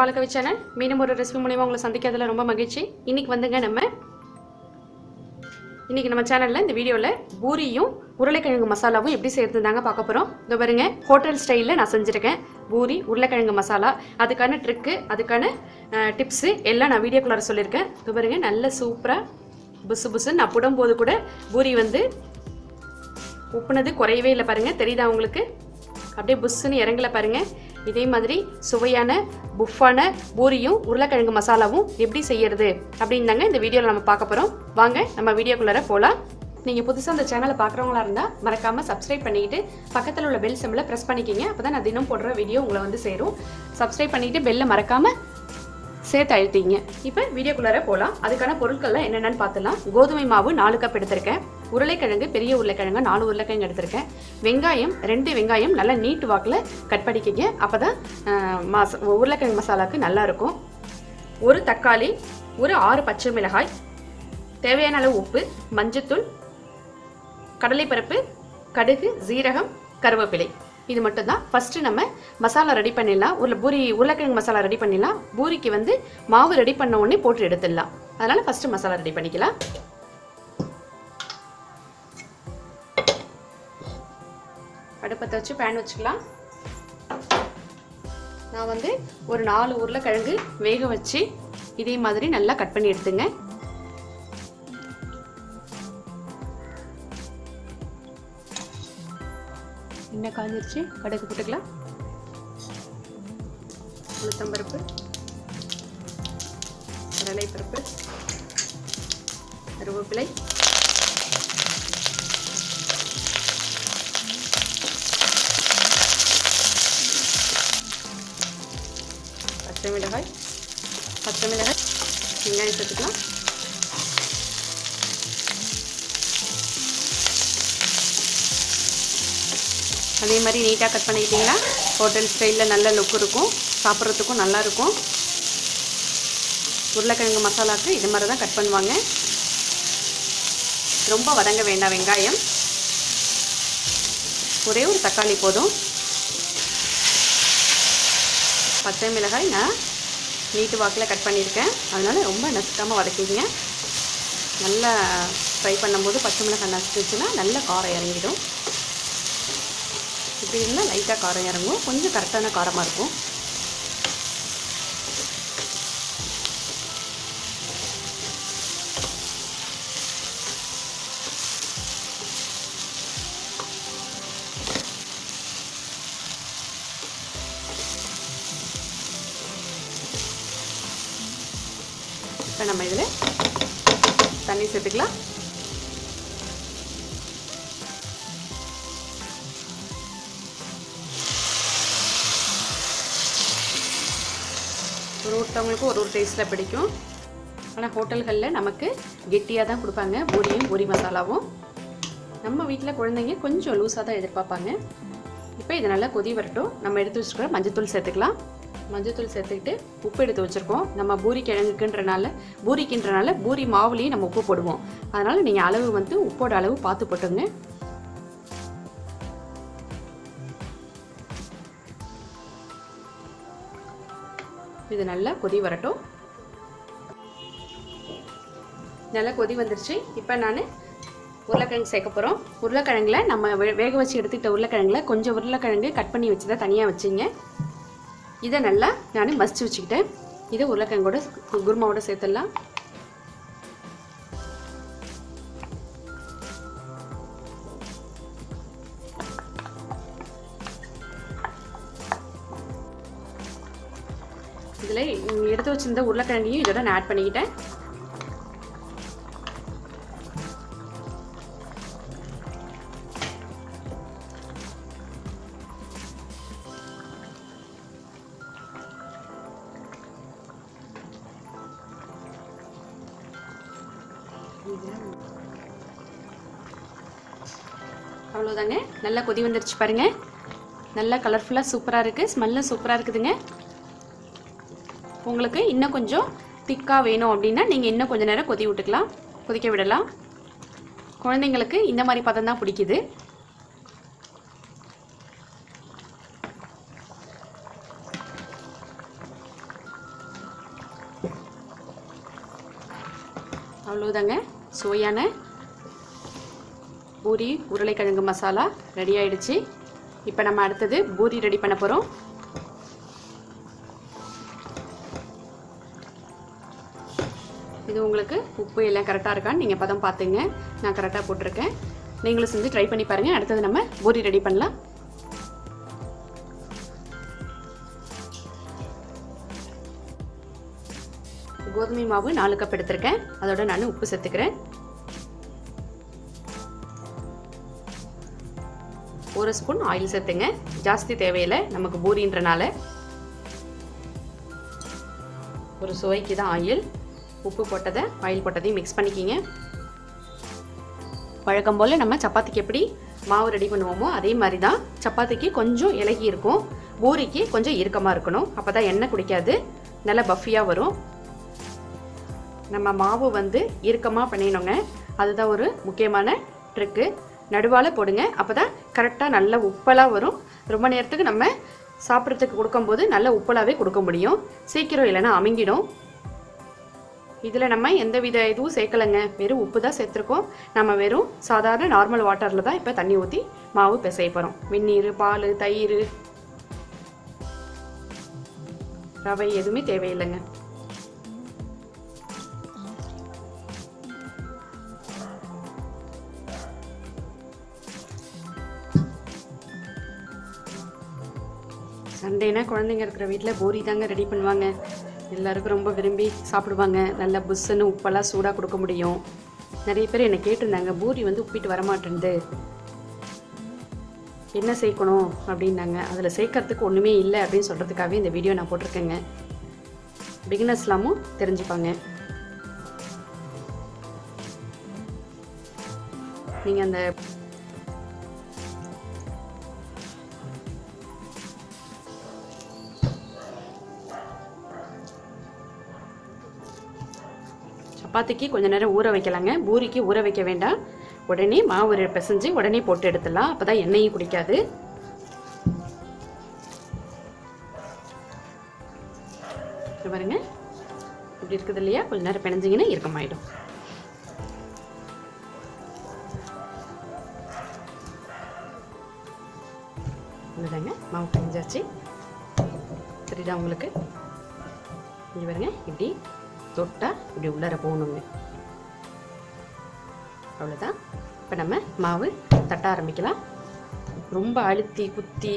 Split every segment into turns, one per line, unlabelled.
Balakavi channel மீண்டும் ஒரு recipe மூலமா உங்களை சந்திக்கிறதுல ரொம்ப மகிழ்ச்சி. இன்னைக்கு வந்துங்க நம்ம சேனல்ல இந்த வீடியோல பூரியும் உருளைக்கிழங்கு மசாலாவும் எப்படி செய்யறதுதாங்க பார்க்க போறோம். இதோ பாருங்க, ஹோட்டல் ஸ்டைல்ல நான் செஞ்சிருக்கேன் பூரி உருளைக்கிழங்கு மசாலா. அதுக்கான ட்ரிக்கு, அதுக்கான டிப்ஸ் எல்லாம் நான் வீடியோக்குள்ள சொல்லியிருக்கேன். இதோ பாருங்க, நல்ல சூப்பரா புசு புசு நான் புடும்போது கூட பூரி வந்து உப்புனது குறையவே இல்லை. பாருங்க, தெரியுதா உங்களுக்கு? அப்படியே புஷ்ஷுன்னு இறங்கல பாருங்க. இதே மாதிரி சுவையான புஃபான பூரியும் உருளைக்கிழங்கு மசாலாவும் எப்படி செய்யறது அப்படின்னு தாங்க இந்த வீடியோவில் நம்ம பார்க்க போகிறோம். வாங்க நம்ம வீடியோக்குள்ளார போகலாம். நீங்கள் புதுசாக அந்த சேனலை பார்க்குறவங்களா இருந்தால் மறக்காமல் சப்ஸ்கிரைப் பண்ணிக்கிட்டு பக்கத்தில் உள்ள பெல் சிம்பிளை ப்ரெஸ் பண்ணிக்கிங்க. அப்போ தான் நான் தினம் போடுற வீடியோ உங்களை வந்து சேரும். சப்ஸ்கிரைப் பண்ணிவிட்டு பெல்லை மறக்காமல் சேர்த்து அழுத்திங்க. இப்போ வீடியோக்குள்ளார போகலாம். அதுக்கான பொருட்கள்லாம் என்னென்னு பார்த்துலாம். கோதுமை மாவு 4 கப் எடுத்திருக்கேன். உருளைக்கிழங்கு, பெரிய உருளைக்கிழங்கு 4 உருளைக்கிழங்கு எடுத்திருக்கேன். வெங்காயம் 2 வெங்காயம் நல்லா நீட்டு வாக்கில் கட் பண்ணிக்கிங்க. அப்போ தான் உருளைக்கிழங்கு மசாலாவுக்கு நல்லாயிருக்கும். ஒரு தக்காளி, ஒரு 6 பச்சை மிளகாய், தேவையான அளவு உப்பு, மஞ்சத்தூள், கடலைப்பருப்பு, கடுகு, ஜீரகம், கருவேப்பிலை. இது மட்டும் தான். ஃபர்ஸ்ட் நம்ம மசாலா ரெடி பண்ணிடலாம். உருளைக்கிழங்கு மசாலா ரெடி பண்ணிடலாம். பூரிக்கு வந்து மாவு ரெடி பண்ண உடனே போட்டு எடுத்துடலாம். அதனால ஃபர்ஸ்ட் மசாலா ரெடி பண்ணிக்கலாம். அடுப்பத்தை வச்சு பேன் வச்சுக்கலாம். நான் வந்து ஒரு 4 உருளைக்கிழங்கு வேக வச்சு இதே மாதிரி நல்லா கட் பண்ணி எடுத்துங்க. எண்ணெய் காஞ்சிருச்சு, கடுகு போட்டுக்கலாம். உளுத்தம்பருப்பு, கடலைப்பருப்பு, கருவேப்பிலை, பச்சை மிளகாய், வெங்காயம் சேர்த்துக்கலாம். அதே மாதிரி நீட்டாக கட் பண்ணிக்கிட்டிங்கன்னா ஹோட்டல் ஸ்டைலில் நல்ல லுக் இருக்கும், சாப்பிட்றதுக்கும் நல்லாயிருக்கும். உருளைக்கிழங்கு மசாலாவுக்கு இது மாதிரி தான் கட் பண்ணுவாங்க. ரொம்ப வதங்க வேண்டாம் வெங்காயம். ஒரே ஒரு தக்காளி போதும். பச்சை மிளகாய் நான் நீட்டு வாக்கில் கட் பண்ணியிருக்கேன், அதனால் ரொம்ப நசுக்காமல் வதக்கிங்க. நல்லா ஃப்ரை பண்ணும்போது பச்சை மிளகாய் நசுச்சுன்னா நல்ல காரம் இறங்கிடும். இப்படி இருந்தால் லைட்டாக காரம் இறங்கும், கொஞ்சம் கரெக்டான காரமாக இருக்கும். இப்போ நம்ம இதில் தண்ணி சேர்த்துக்கலாம். ஒருத்தவங்களுக்கு ஒரு டேஸ்ட்டில் பிடிக்கும். ஆனால் ஹோட்டல்களில் நமக்கு கெட்டியாக தான் கொடுப்பாங்க பூரியும் பூரி மசாலாவும். நம்ம வீட்டில் குழந்தைங்க கொஞ்சம் லூஸாக தான் எதிர்பார்ப்பாங்க. இப்போ இது நல்லா கொதி வரட்டும். நம்ம எடுத்து வச்சுருக்கிற மஞ்சத்தூள் சேர்த்துக்கலாம். மஞ்சத்தூள் சேர்த்துக்கிட்டு உப்பு எடுத்து வச்சுருக்கோம். நம்ம பூரிக்கின்றனால பூரி மாவுலேயும் நம்ம உப்பு போடுவோம். அதனால் நீங்கள் அளவு வந்து உப்போட அளவு பார்த்து போட்டுங்க. இது நல்லா கொதி வரட்டும். நல்லா கொதி வந்துருச்சு. இப்போ நான் உருளைக்கிழங்கு சேர்க்க போகிறோம். உருளைக்கிழங்குல நம்ம வேக வச்சு எடுத்துக்கிட்ட உருளைக்கிழங்குல கொஞ்சம் உருளைக்கிழங்கு கட் பண்ணி வச்சுதான் தனியாக வச்சுங்க. இதை நல்லா நான் மசிச்சு வச்சுக்கிட்டேன். இதை உருளைக்கிழங்கோட குருமாவோட சேர்த்துடலாம். இதில் எடுத்து வச்சிருந்த உருளைக்கிழங்கையும் இதோட நான் ஆட் பண்ணிக்கிட்டேன். அவ்வளோதாங்க, நல்லா கொதி வந்துருச்சு பாருங்க. நல்லா கலர்ஃபுல்லாக சூப்பராக இருக்குது, ஸ்மெல்லும் சூப்பராக இருக்குதுங்க. உங்களுக்கு இன்னும் கொஞ்சம் திக்காக வேணும் அப்படின்னா நீங்கள் இன்னும் கொஞ்சம் நேரம் கொதிக்க விடலாம். குழந்தைங்களுக்கு இந்த மாதிரி பதம் தான் பிடிக்குது. அவ்வளோதாங்க, சுவையான பூரி உருளைக்கிழங்கு மசாலா ரெடி ஆயிடுச்சு. இப்போ நம்ம அடுத்தது பூரி ரெடி பண்ண போகிறோம். இது உங்களுக்கு உப்பு எல்லாம் கரெக்டாக இருக்கான்னு நீங்கள் பதம் பார்த்துங்க. நான் கரெக்டாக போட்டிருக்கேன். நீங்களும் செஞ்சு ட்ரை பண்ணி பாருங்கள். அடுத்தது நம்ம பூரி ரெடி பண்ணலாம். கோதுமை மாவு 4 கப் எடுத்திருக்கேன். அதோட நான் உப்பு சேர்த்துக்கிறேன். 1 ஸ்பூன் ஆயில் சேர்த்துங்க. ஜாஸ்தி தேவையில்லை, நமக்கு பூரின்றனால. ஒரு சுவைக்கு தான் ஆயில். உப்பு போட்டதை ஆயில் போட்டதையும் மிக்ஸ் பண்ணிக்கிங்க. வழக்கம் போல் நம்ம சப்பாத்திக்கு எப்படி மாவு ரெடி பண்ணுவோமோ அதே மாதிரி தான். சப்பாத்திக்கு கொஞ்சம் இலகி இருக்கும், பூரிக்கு கொஞ்சம் இறுக்கமாக இருக்கணும். அப்போ தான் எண்ணெய் குடிக்காது, நல்லா பஃபியாக வரும். நம்ம மாவு வந்து இறுக்கமாக பண்ணிடணுங்க. அதுதான் ஒரு முக்கியமான ட்ரிக்கு. நடுவால் போடுங்க, அப்போ தான் கரெக்டாக நல்ல உப்பலாக வரும். ரொம்ப நேரத்துக்கு நம்ம சாப்பிட்றதுக்கு கொடுக்கும்போது நல்ல உப்பலாகவே கொடுக்க முடியும். சீக்கிரம் இல்லைன்னா அமுங்கிடும். இதில் நம்ம எந்தவித இதுவும் சேர்க்கலைங்க, வெறும் உப்பு தான் சேர்த்துருக்கோம். நம்ம வெறும் சாதாரண நார்மல் வாட்டரில் தான் இப்போ தண்ணி ஊற்றி மாவு பிசைய போகிறோம். வெந்நீர், பால், தயிர், ரவை எதுவுமே தேவையில்லைங்க. சண்டேனா குழந்தைங்க இருக்கிற வீட்டில் பூரி தாங்க ரெடி பண்ணுவாங்க. எல்லாருக்கும் ரொம்ப விரும்பி சாப்பிடுவாங்க. நல்லா புஷ்ஷுன்னு உப்பெல்லாம் சூடாக கொடுக்க முடியும். நிறைய பேர் என்னை கேட்டிருந்தாங்க, பூரி வந்து உப்பிட்டு வரமாட்டேன்து, என்ன சேர்க்கணும் அப்படின்னாங்க. அதில் சேர்க்கறதுக்கு ஒன்றுமே இல்லை அப்படின்னு சொல்கிறதுக்காகவே இந்த வீடியோ நான் போட்டிருக்கேங்க. பிகினர்ஸ்லாமும் தெரிஞ்சுப்பாங்க. நீங்கள் அந்த சப்பாத்திக்கு கொஞ்சம் நேரம் ஊற வைக்கலாங்க. பூரிக்கு ஊற வைக்க வேண்டாம். உடனே மாவு பிசைஞ்சு உடனே போட்டு எடுத்துடலாம். அப்போ தான் எண்ணெயும் குடிக்காது. பாருங்க, இப்படி இருக்குது இல்லையா? கொஞ்சம் நேரம் பிணைஞ்சிங்கன்னா இறுக்கமாயிடும். இதுதாங்க, மாவு பிணைஞ்சாச்சு. சரிதா உங்களுக்கு? இங்கே பாருங்க, இப்படி தொட்டா இப்படி உள்ளார போகணுங்க. அவ்வளோதான். இப்போ நம்ம மாவு தட்ட ஆரம்பிக்கலாம். ரொம்ப அழுத்தி குத்தி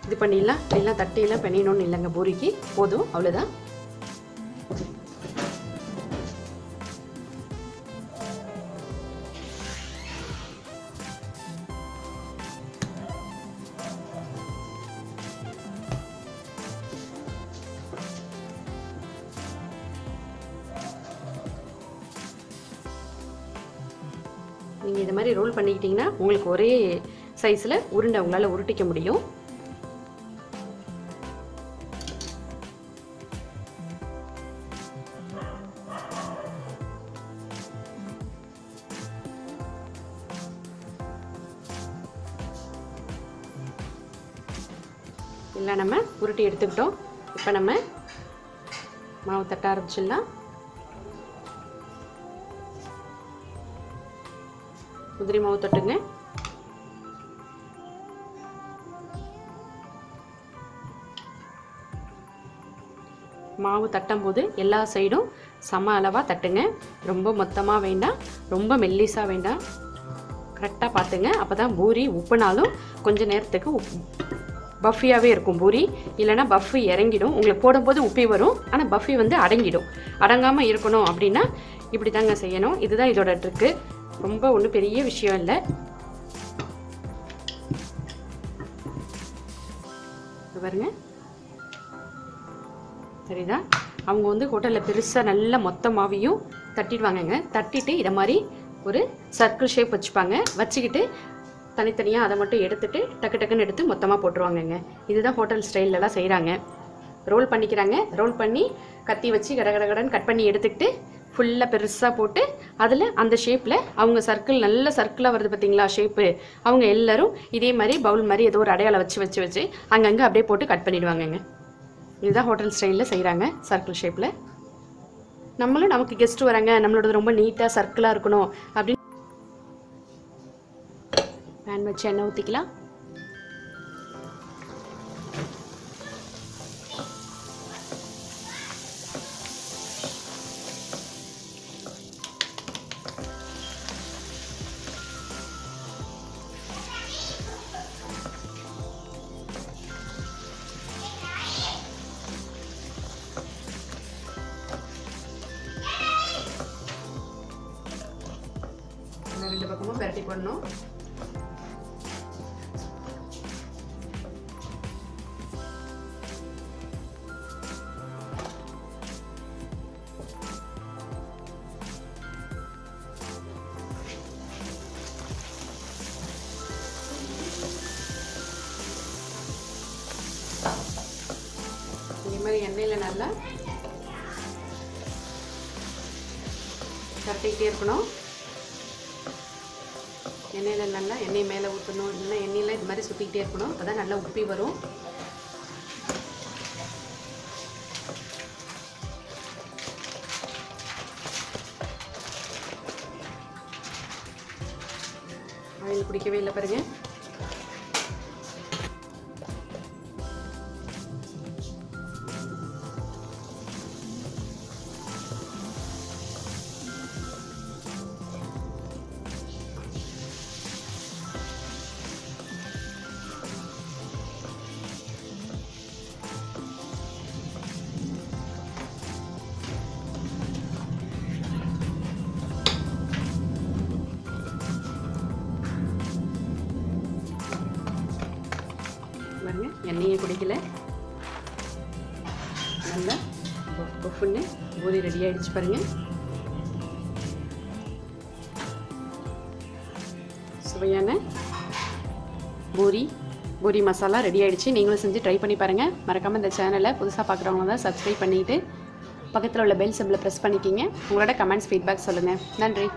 இது பண்ணிடலாம், எல்லாம் தட்டியெல்லாம் பண்ணிடணும்னு இல்லைங்க. பூரிக்கு போதும், அவ்வளோதான். நீங்கள் இது மாதிரி ரோல் பண்ணிக்கிட்டிங்கன்னா உங்களுக்கு ஒரே சைஸில் உருண்டை உங்களால் உருட்டிக்க முடியும். இல்லை நம்ம உருட்டி எடுத்துக்கிட்டோம். இப்போ நம்ம மாவு தட்ட ஆரம்பிச்சிடலாம். உதிரி மாவு தட்டுங்க. மாவு தட்டும் போது எல்லா சைடும் சம அளவாக தட்டுங்க. ரொம்ப மொத்தமாக வேண்டாம், ரொம்ப மெல்லிஸாக வேண்டாம். கரெக்டாக பார்த்துங்க. அப்போ தான் பூரி உப்புனாலும் கொஞ்சம் நேரத்துக்கு பஃபியாகவே இருக்கும் பூரி. இல்லைனா பஃபி இறங்கிடும். உங்களுக்கு போடும்போது உப்பி வரும், ஆனால் பஃபி வந்து அடங்கிடும். அடங்காமல் இருக்கணும் அப்படின்னா இப்படி தாங்க செய்யணும். இதுதான் இதோட ட்ரிக்கு. ரொம்ப ஒன்றும் பெரிய விஷயம் இல்லை. பாருங்க, சரிதா? அவங்க வந்து ஹோட்டலில் பெருசாக நல்ல மொத்த மாவையும் தட்டிடுவாங்கங்க. தட்டிட்டு இதை மாதிரி ஒரு சர்க்கிள் ஷேப் வச்சுப்பாங்க. வச்சுக்கிட்டு தனித்தனியாக அதை மட்டும் எடுத்துட்டு டக்கு டக்குன்னு எடுத்து மொத்தமாக போட்டுருவாங்கங்க. இதுதான் ஹோட்டல் ஸ்டைல்லலாம் செய்கிறாங்க. ரோல் பண்ணிக்கிறாங்க. ரோல் பண்ணி கத்தி வச்சு கடகடகடன்னு கட் பண்ணி எடுத்துக்கிட்டு ஃபுல்லாக பெருசாக போட்டு அதில் அந்த ஷேப்பில் அவங்க சர்க்கிள் நல்ல சர்க்கிளாக வருது பார்த்தீங்களா ஷேப்பு. அவங்க எல்லோரும் இதே மாதிரி பவுல் மாதிரி ஏதோ ஒரு அடையாளம் வச்சு அங்கங்கே அப்படியே போட்டு கட் பண்ணிடுவாங்கங்க. இதுதான் ஹோட்டல் ஸ்டைலில் செய்கிறாங்க, சர்க்கிள் ஷேப்பில். நம்மளும் நமக்கு கெஸ்ட் வராங்க, நம்மளோடது ரொம்ப நீட்டாக சர்க்கிளாக இருக்கணும் அப்படின்னு பேன் வச்சு எண்ணெய் ஊற்றிக்கலாம். ரெண்டு பக்கமும் பரட்டி போடணும். இந்த மாதிரி எண்ணெயில் நல்லா பரட்டிக்கிட்டே இருக்கணும். எண்ணெயில் நல்லா எண்ணெய் மேலே ஊற்றணும், இல்லைன்னா எண்ணெயில் இது மாதிரி சுற்றிக்கிட்டே இருக்கணும். அப்போ தான் நல்லா உப்பி வரும். ஆயில் பிடிக்கவே இல்லை பாருங்க. எண்ணெயை குடிக்கல, நல்லா பொஃப்னு பூரி ரெடி ஆகிடுச்சு பாருங்க. சுவையான பூரி மசாலா ரெடி ஆகிடுச்சு. நீங்களும் செஞ்சு ட்ரை பண்ணி பாருங்கள். மறக்காமல் இந்த சேனலை புதுசாக பார்க்குறவங்க தான் சப்ஸ்கிரைப் பண்ணிவிட்டு பக்கத்தில் உள்ள பெல் சிம்பிளை ப்ரெஸ் பண்ணிக்கிங்க. உங்களோட கமெண்ட்ஸ் ஃபீட்பேக் சொல்லுங்கள். நன்றி.